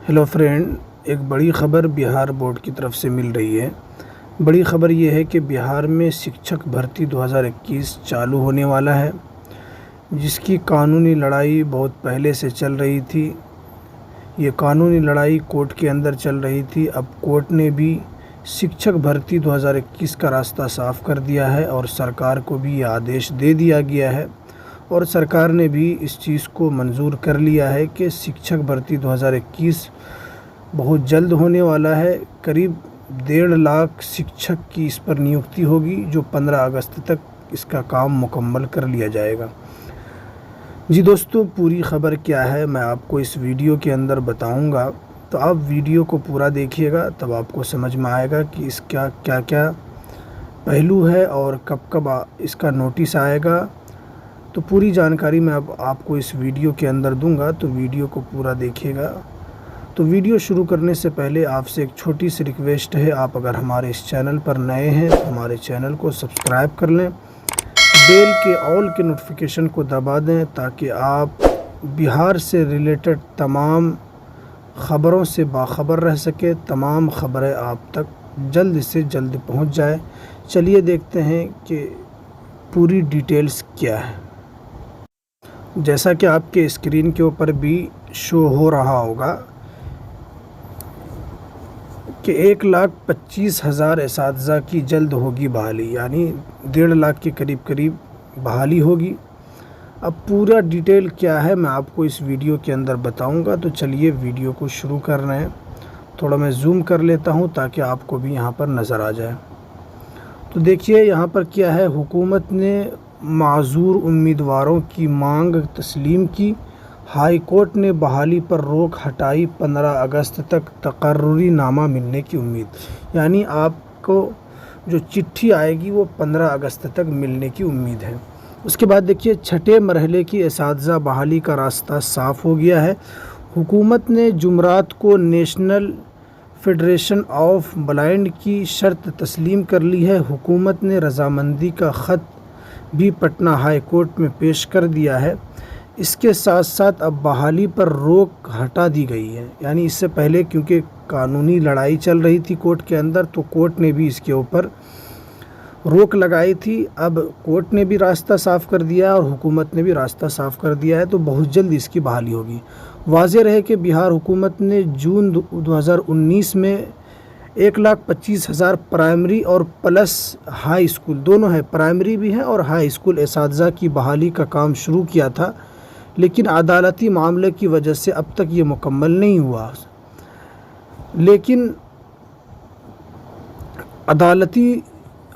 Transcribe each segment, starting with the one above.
Hello friend, एक बड़ी ख़बर बिहार बोर्ड की तरफ से मिल रही है। बड़ी ख़बर ये है कि बिहार में शिक्षक भर्ती 2021 चालू होने वाला है, जिसकी कानूनी लड़ाई बहुत पहले से चल रही थी। ये कानूनी लड़ाई कोर्ट के अंदर चल रही थी। अब कोर्ट ने भी शिक्षक भर्ती 2021 का रास्ता साफ़ कर दिया है और सरकार को भी ये आदेश दे दिया गया है और सरकार ने भी इस चीज़ को मंजूर कर लिया है कि शिक्षक भर्ती 2021 बहुत जल्द होने वाला है। करीब 1.5 लाख शिक्षक की इस पर नियुक्ति होगी, जो 15 अगस्त तक इसका काम मुकम्मल कर लिया जाएगा। जी दोस्तों, पूरी ख़बर क्या है मैं आपको इस वीडियो के अंदर बताऊंगा, तो आप वीडियो को पूरा देखिएगा, तब आपको समझ में आएगा कि इसका क्या क्या पहलू है और कब कब इसका नोटिस आएगा। तो पूरी जानकारी मैं अब आपको इस वीडियो के अंदर दूंगा, तो वीडियो को पूरा देखिएगा। तो वीडियो शुरू करने से पहले आपसे एक छोटी सी रिक्वेस्ट है, आप अगर हमारे इस चैनल पर नए हैं तो हमारे चैनल को सब्सक्राइब कर लें, बेल के ऑल के नोटिफिकेशन को दबा दें, ताकि आप बिहार से रिलेटेड तमाम ख़बरों से बाखबर रह सके, तमाम ख़बरें आप तक जल्द से जल्द पहुंच जाए। चलिए देखते हैं कि पूरी डिटेल्स क्या है। जैसा कि आपके स्क्रीन के ऊपर भी शो हो रहा होगा कि 1,25,000 एसातिज़ा की जल्द होगी बहाली, यानी 1.5 लाख के करीब बहाली होगी। अब पूरा डिटेल क्या है मैं आपको इस वीडियो के अंदर बताऊंगा। तो चलिए वीडियो को शुरू कर रहे हैं। थोड़ा मैं जूम कर लेता हूं ताकि आपको भी यहां पर नज़र आ जाए। तो देखिए यहाँ पर क्या है, हुकूमत ने माज़ूर उम्मीदवारों की मांग तस्लीम की। हाई कोर्ट ने बहाली पर रोक हटाई, 15 अगस्त तक तकर्रुरी नामा मिलने की उम्मीद। यानी आपको जो चिट्ठी आएगी वो 15 अगस्त तक मिलने की उम्मीद है। उसके बाद देखिए, छठे मरहले की एसातिज़ा बहाली का रास्ता साफ़ हो गया है। हुकूमत ने जुमरात को नेशनल फेडरेशन ऑफ ब्लाइंड की शर्त तस्लीम कर ली है। हुकूमत ने रजामंदी का ख़त भी पटना हाई कोर्ट में पेश कर दिया है। इसके साथ साथ अब बहाली पर रोक हटा दी गई है। यानी इससे पहले क्योंकि कानूनी लड़ाई चल रही थी कोर्ट के अंदर, तो कोर्ट ने भी इसके ऊपर रोक लगाई थी। अब कोर्ट ने भी रास्ता साफ़ कर दिया और हुकूमत ने भी रास्ता साफ़ कर दिया है, तो बहुत जल्द इसकी बहाली होगी। वाज़ेह रहे कि बिहार हुकूमत ने जून 2019 में 1,25,000 प्राइमरी और प्लस हाई स्कूल दोनों है, प्राइमरी भी है और हाई स्कूल एसातिज़ा की बहाली का काम शुरू किया था, लेकिन अदालती मामले की वजह से अब तक ये मुकम्मल नहीं हुआ। लेकिन अदालती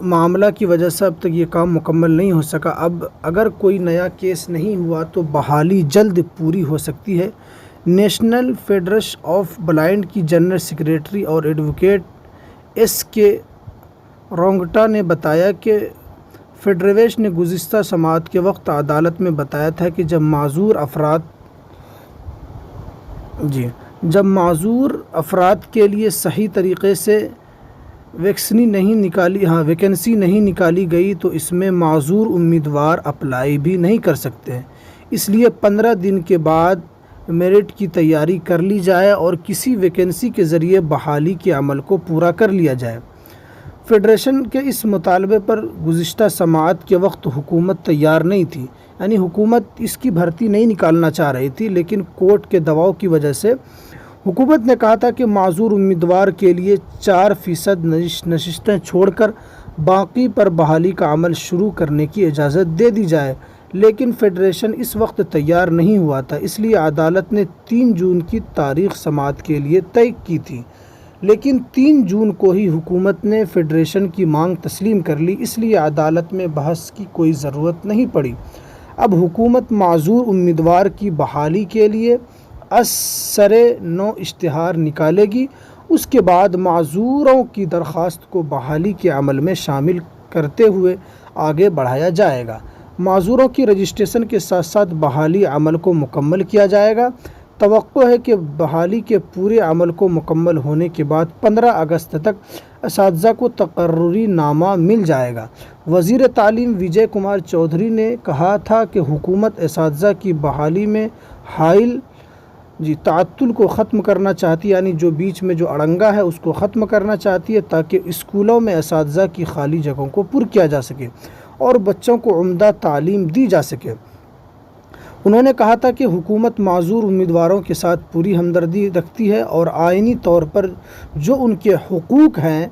मामला की वजह से अब तक ये काम मुकम्मल नहीं हो सका। अब अगर कोई नया केस नहीं हुआ तो बहाली जल्द पूरी हो सकती है। नेशनल फेडरेशन ऑफ ब्लाइंड की जनरल सेक्रेटरी और एडवोकेट SK रोंगटा ने बताया कि फेडरेशन ने गुज़िश्ता समाअत के वक्त अदालत में बताया था कि जब माज़ूर अफराद के लिए सही तरीक़े से वैकेंसी नहीं निकाली गई तो इसमें माज़ूर उम्मीदवार अप्लाई भी नहीं कर सकते। इसलिए 15 दिन के बाद मेरिट की तैयारी कर ली जाए और किसी वैकेंसी के ज़रिए बहाली के अमल को पूरा कर लिया जाए। फेडरेशन के इस मुतालबे पर गुज़िश्ता समाअत के वक्त हुकूमत तैयार नहीं थी, यानी हुकूमत इसकी भर्ती नहीं निकालना चाह रही थी, लेकिन कोर्ट के दबाव की वजह से हुकूमत ने कहा था कि माज़ूर उम्मीदवार के लिए 4% नशिस्तें छोड़कर बाकी पर बहाली का अमल शुरू करने की इजाज़त दे दी जाए। लेकिन फेडरेशन इस वक्त तैयार नहीं हुआ था, इसलिए अदालत ने 3 जून की तारीख़ समाअत के लिए तय की थी। लेकिन 3 जून को ही हुकूमत ने फेडरेशन की मांग तस्लीम कर ली, इसलिए अदालत में बहस की कोई ज़रूरत नहीं पड़ी। अब हुकूमत माज़ूर उम्मीदवार की बहाली के लिए असर-ए-नौ इश्तिहार निकालेगी। उसके बाद माज़ूरों की दरख्वास्त को बहाली के अमल में शामिल करते हुए आगे बढ़ाया जाएगा। माज़ूरों की रजिस्ट्रेशन के साथ साथ बहाली अमल को मुकम्मल किया जाएगा। तवक्को है कि बहाली के पूरे अमल को मुकम्मल होने के बाद 15 अगस्त तक एसातिज़ा को तकर्रुरी नामा मिल जाएगा। वज़ीर तालीम विजय कुमार चौधरी ने कहा था कि हुकूमत एसातिज़ा की बहाली में हाइल جی تعطل کو ختم کرنا چاہتی ہے، یعنی جو بیچ میں جو اڑنگا ہے اس کو ختم کرنا چاہتی ہے تاکہ اسکولوں میں اساتذہ کی خالی جگہوں کو پر کیا جا سکے اور بچوں کو عمدہ تعلیم دی جا سکے۔ انہوں نے کہا تھا کہ حکومت معذور امیدواروں کے ساتھ پوری ہمدردی رکھتی ہے اور آئینی طور پر جو ان کے حقوق ہیں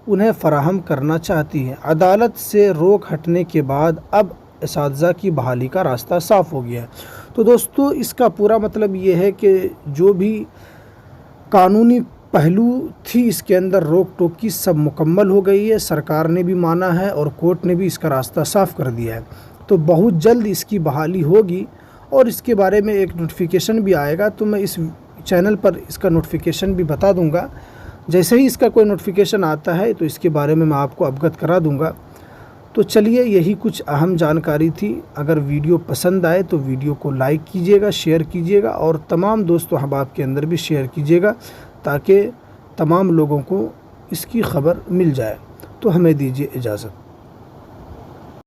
انہیں فراہم کرنا چاہتی ہے۔ عدالت سے روک ہٹنے کے بعد اب اساتذہ کی بحالی کا راستہ صاف ہو گیا ہے۔ تو دوستو اس کا پورا مطلب یہ ہے کہ جو بھی قانونی پہلو تھی اس کے اندر روک ٹوک کی سب مکمل ہو گئی ہے، سرکار نے بھی مانا ہے اور کورٹ نے بھی اس کا راستہ صاف کر دیا ہے۔ تو بہت جلد اس کی بحالی ہوگی اور اس کے بارے میں ایک نوٹیفیکیشن بھی آئے گا، تو میں اس چینل پر اس کا نوٹیفیکیشن بھی بتا دوں گا۔ جیسے ہی اس کا کوئی نوٹیفیکیشن آتا ہے تو اس کے بارے میں آپ کو اوگت کرا دوں گا۔ تو چلیے یہی کچھ اہم جانکاری تھی۔ اگر ویڈیو پسند آئے تو ویڈیو کو لائک کیجیے گا، شیئر کیجیے گا اور تمام دوست و احباب کے اندر بھی شیئر کیجیے گا تاکہ تمام لوگوں کو اس کی خبر مل جائے۔ تو ہمیں دیجیے اجازت۔